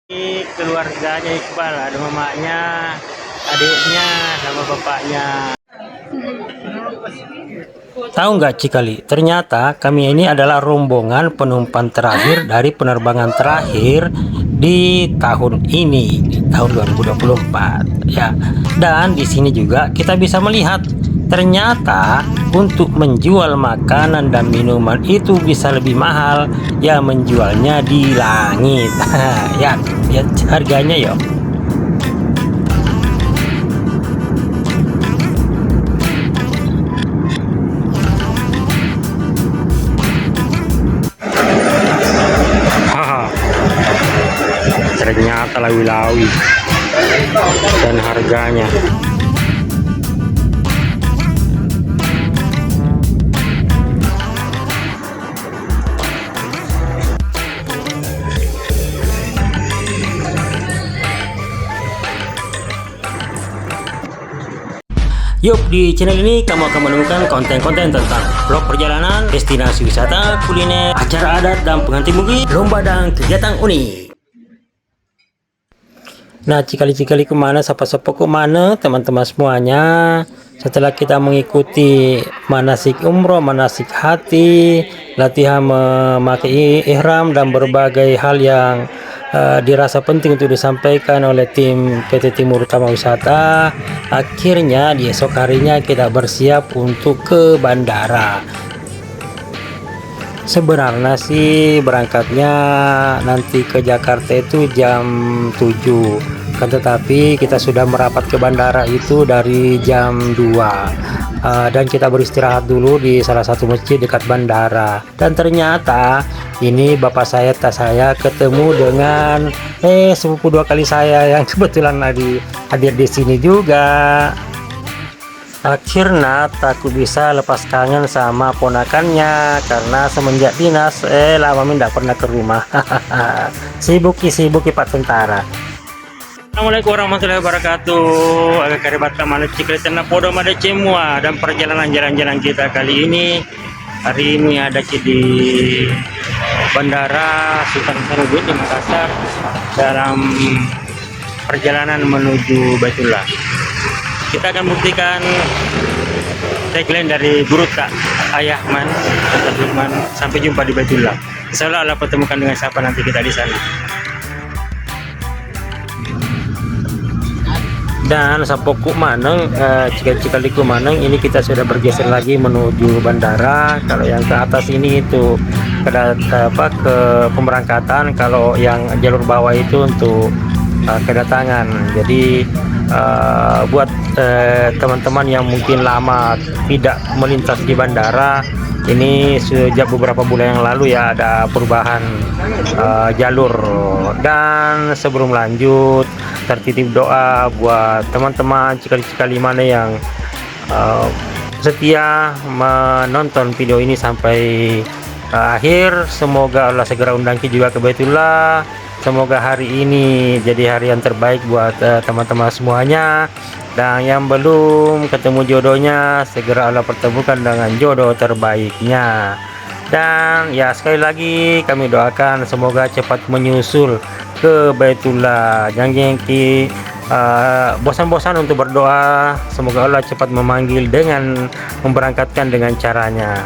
Ini keluarganya Iqbal, ada mamanya, adiknya, sama bapaknya. Tahu nggak Cikali, ternyata kami ini adalah rombongan penumpang terakhir dari penerbangan terakhir di tahun ini, di tahun 2024 ya. Dan di sini juga kita bisa melihat ternyata untuk menjual makanan dan minuman itu bisa lebih mahal ya, menjualnya di langit. Ya, lihat harganya ya. Haha, ternyata lawi-lawi dan harganya. Yuk, di channel ini kamu akan menemukan konten-konten tentang vlog perjalanan, destinasi wisata, kuliner, acara adat dan pengantin bukit, lomba dan kegiatan unik. Nah, cikali-cikali kemana, sapa-sapa kemana teman-teman semuanya. Setelah kita mengikuti manasik umroh, manasik haji, latihan memakai ihram dan berbagai hal yang dirasa penting untuk disampaikan oleh tim PT Timur Utama Wisata, akhirnya di esok harinya kita bersiap untuk ke bandara. Sebenarnya sih berangkatnya nanti ke Jakarta itu jam 7, kan, tetapi kita sudah merapat ke bandara itu dari jam 2. Dan kita beristirahat dulu di salah satu masjid dekat bandara. Dan ternyata ini bapak saya, tas saya ketemu dengan sepupu dua kali saya yang kebetulan lagi hadir di sini juga. Akhirnya aku bisa lepas kangen sama ponakannya karena semenjak dinas lama tidak pernah ke rumah. Sibuk Pak Tentara. Assalamualaikum warahmatullahi wabarakatuh. Agak karibata mana ciklet na podo mada cemua, dan perjalanan jalan-jalan kita kali ini hari ini ada di Bandara Sultan Hasanuddin di Makassar dalam perjalanan menuju Baitullah. Kita akan buktikan tagline dari Guru Tak Ayahman atau Lukman, sampai jumpa di Baitullah. Insyaallah Allah pertemukan dengan siapa nanti kita di sana. Dan Sapoku Maneng, Cikaliku Maneng, ini kita sudah bergeser lagi menuju bandara. Kalau yang ke atas ini itu ke pemberangkatan, kalau yang jalur bawah itu untuk kedatangan. Jadi buat teman-teman yang mungkin lama tidak melintas di bandara, ini sejak beberapa bulan yang lalu ya ada perubahan jalur. Dan sebelum lanjut, tertitip doa buat teman-teman cikali-cikali mana yang setia menonton video ini sampai akhir. Semoga Allah segera undang kita juga ke Baitullah. Semoga hari ini jadi hari yang terbaik buat teman-teman semuanya. Dan yang belum ketemu jodohnya, segera Allah pertemukan dengan jodoh terbaiknya. Dan ya, sekali lagi kami doakan semoga cepat menyusul ke Baitullah. Jangan bosan-bosan untuk berdoa. Semoga Allah cepat memanggil dengan memberangkatkan dengan caranya.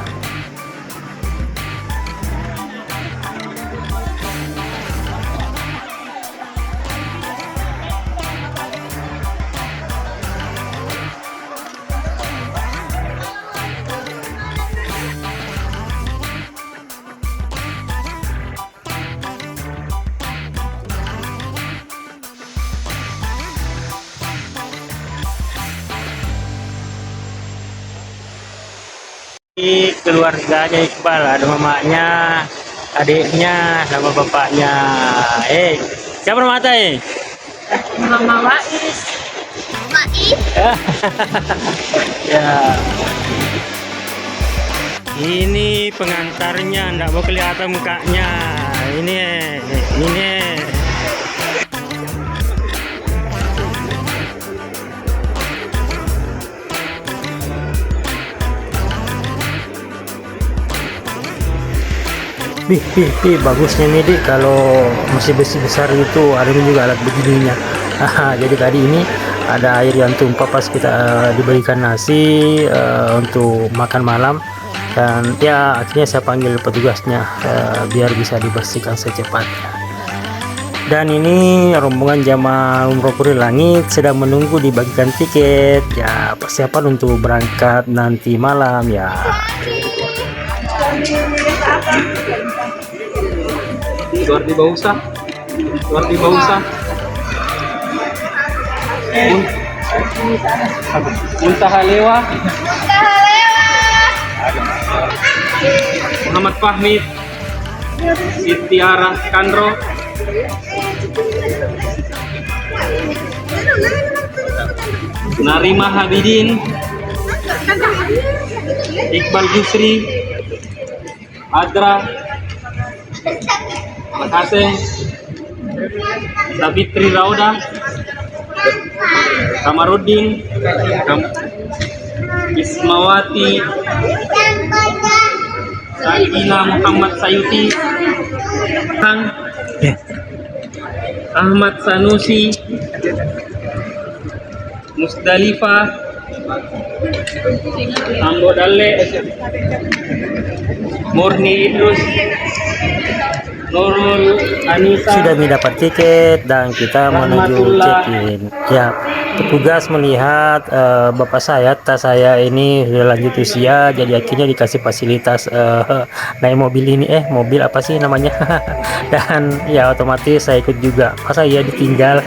Ini keluarganya Iqbal, ada mamanya, adiknya, sama bapaknya. Siapa nama Ata? Mama Wais. Wais. Ya. Ini pengantarnya, enggak mau kelihatan mukanya. Ini. Bagusnya nih Dik, kalau masih besi besar itu ada juga alat begininya. Jadi tadi ini ada air yang tumpah pas kita diberikan nasi untuk makan malam, dan ya akhirnya saya panggil petugasnya biar bisa dibersihkan secepatnya. Dan ini rombongan jamaah umroh Puri Langit sedang menunggu dibagikan tiket ya, persiapan untuk berangkat nanti malam ya. Luar di Bausa, luar di Bausa. Muntaha Lewa. Muhammad Fahmi, Sitiara Kandro, Narima Habidin, Iqbal Jusri, Adra, Makasih, Sabitri Rauda, Kamarudin, Ismawati, Sakina Muhammad Sayuti, Kang Ahmad Sanusi, Musdalifah, Ambo Dalle, Murni Idrus, Nurul Anissa. Sudah mendapat tiket dan kita menuju check-in ya. Petugas melihat bapak saya, tas saya ini sudah lanjut usia, jadi akhirnya dikasih fasilitas naik mobil ini, mobil apa sih namanya. Dan ya otomatis saya ikut juga, masa ya ditinggal.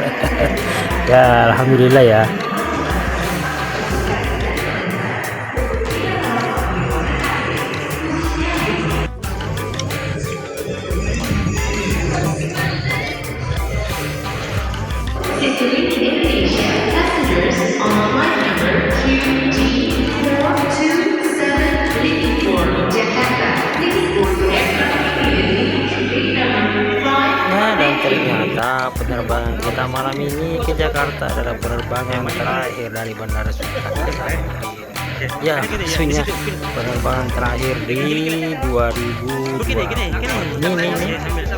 Ya alhamdulillah ya. Dan ternyata penerbangan kita malam ini ke Jakarta adalah penerbangan terakhir dari Bandara Soekarno Hatta. Ya, maksudnya penerbangan terakhir di 2020. Ini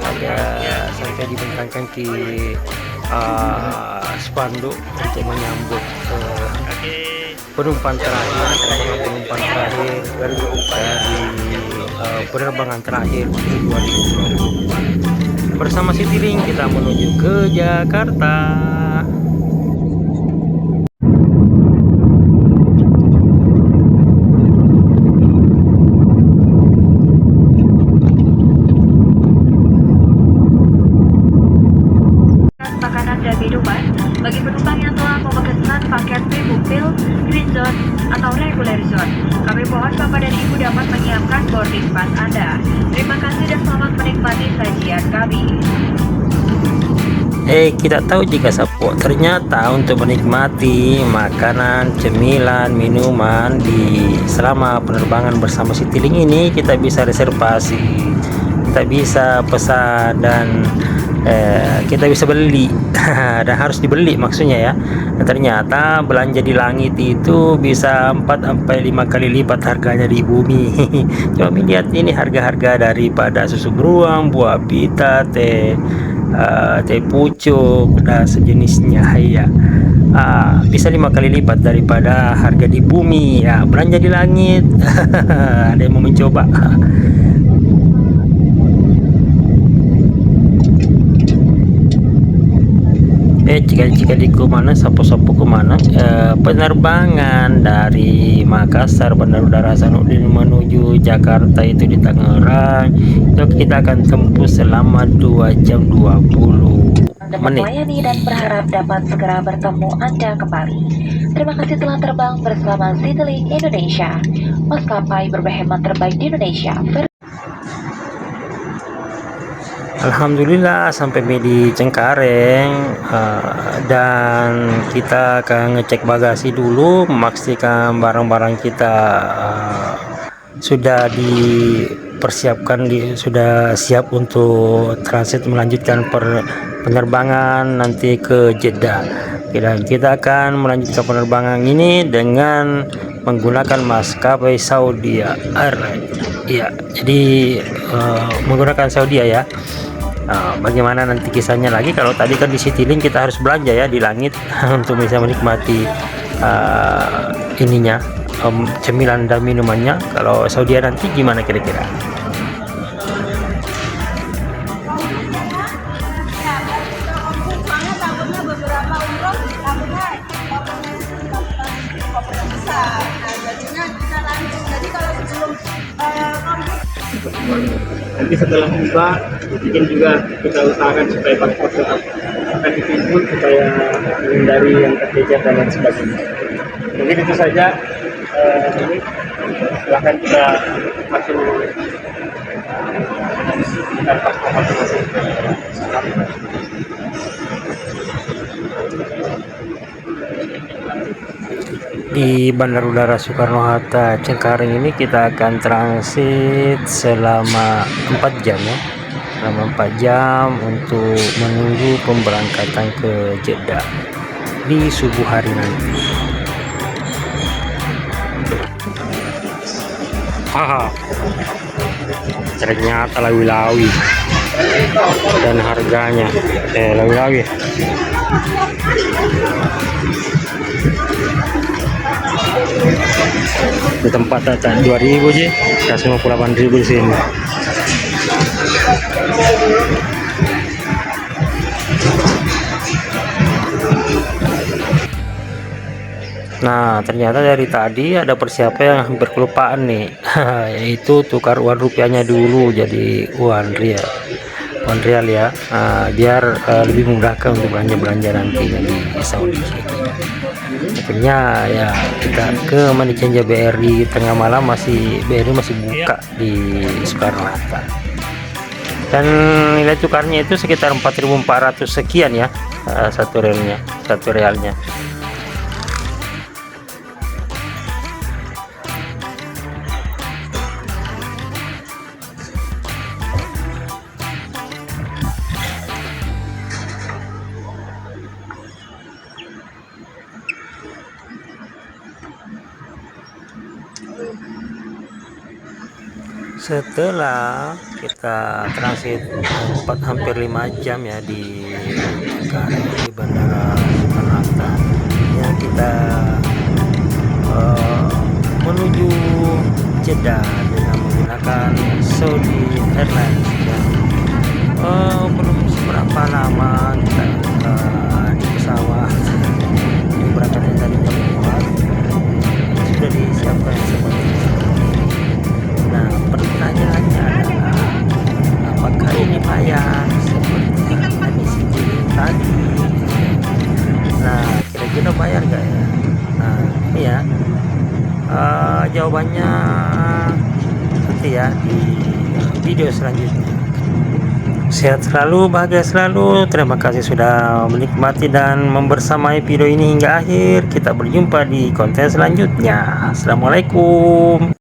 ada sampai dibentangkan di spanduk untuk menyambut penumpang terakhir dari penerbangan terakhir di 2024. Bersama Citylink kita menuju ke Jakarta. Makanan dan minuman bagi penumpang yang telah memesan paket premium meal, green zone, atau regular zone. Kami mohon Bapak dan Ibu dapat menyiapkan boarding pass Anda. Terima kasih dan selamat menikmati sajian kami. Kita tahu jika Sapo ternyata untuk menikmati makanan, cemilan, minuman di selama penerbangan bersama Citylink ini kita bisa reservasi, kita bisa pesan, dan kita bisa beli. Dan harus dibeli maksudnya ya. Dan ternyata belanja di langit itu bisa 4-5 kali lipat harganya di bumi. Coba lihat ini harga-harga daripada susu beruang, buah pita, teh pucuk dan sejenisnya ya. Bisa 5 kali lipat daripada harga di bumi ya, belanja di langit. Ada yang mau mencoba? Jika di kemana, sapu-sapu kemana, penerbangan dari Makassar Bandar Udara Hasanuddin menuju Jakarta itu di Tangerang itu kita akan tempuh selama 2 jam 20 menit. Melayani dan berharap dapat segera bertemu Anda kembali. Terima kasih telah terbang bersama Citylink Indonesia, maskapai berhemat terbaik di Indonesia. Alhamdulillah sampai di Cengkareng, dan kita akan ngecek bagasi dulu, memastikan barang-barang kita sudah dipersiapkan, sudah siap untuk transit melanjutkan penerbangan nanti ke Jeddah. Dan kita akan melanjutkan penerbangan ini dengan menggunakan maskapai Saudi Airlines. Iya, jadi menggunakan Saudi ya. Bagaimana nanti kisahnya lagi, kalau tadi kan di Citylink kita harus belanja ya di langit untuk bisa menikmati ininya, cemilan dan minumannya. Kalau Saudi nanti gimana kira-kira? Nanti setelah buka mungkin juga kita usahakan supaya paspor tetap akan ditimbun supaya menghindari yang tercecer dan lain sebagainya. Mungkin itu saja. Ini silahkan kita masuk dan paspor masing-masing. Di Bandara Udara Soekarno-Hatta Cengkareng ini kita akan transit selama 4 jam ya, selama 4 jam untuk menunggu pemberangkatan ke Jeddah di subuh hari nanti. Haha, ternyata lawi-lawi dan harganya lawi-lawi. Di tempat tata 2000 sih, kasih 58.000 di sini. Nah, ternyata dari tadi ada persiapan yang hampir kelupaan nih, yaitu tukar uang rupiahnya dulu jadi uang real ya, biar lebih memudahkan untuk belanja nantinya di Saudi. Akhirnya ya kita ke money changer BRI tengah malam, BRI masih buka di Soekarno-Hatta, dan nilai tukarnya itu sekitar 4.400 sekian ya, satu realnya. Setelah kita transit hampir 5 jam ya di Bandara Soekarno-Hatta ya, kita menuju Jeddah dengan menggunakan Saudi Airlines ya. Belum seberapa lama kita di pesawat yang berangkat dari jam 4 sudah disiapkan semuanya. Nah, pertanyaannya adalah apakah ini bayar seperti yang di sini tadi? Nah, kira-kira bayar gak ya? Nah, ini ya, jawabannya nanti ya di video selanjutnya. Sehat selalu, bahagia selalu. Terima kasih sudah menikmati dan membersamai video ini hingga akhir. Kita berjumpa di konten selanjutnya. Assalamualaikum.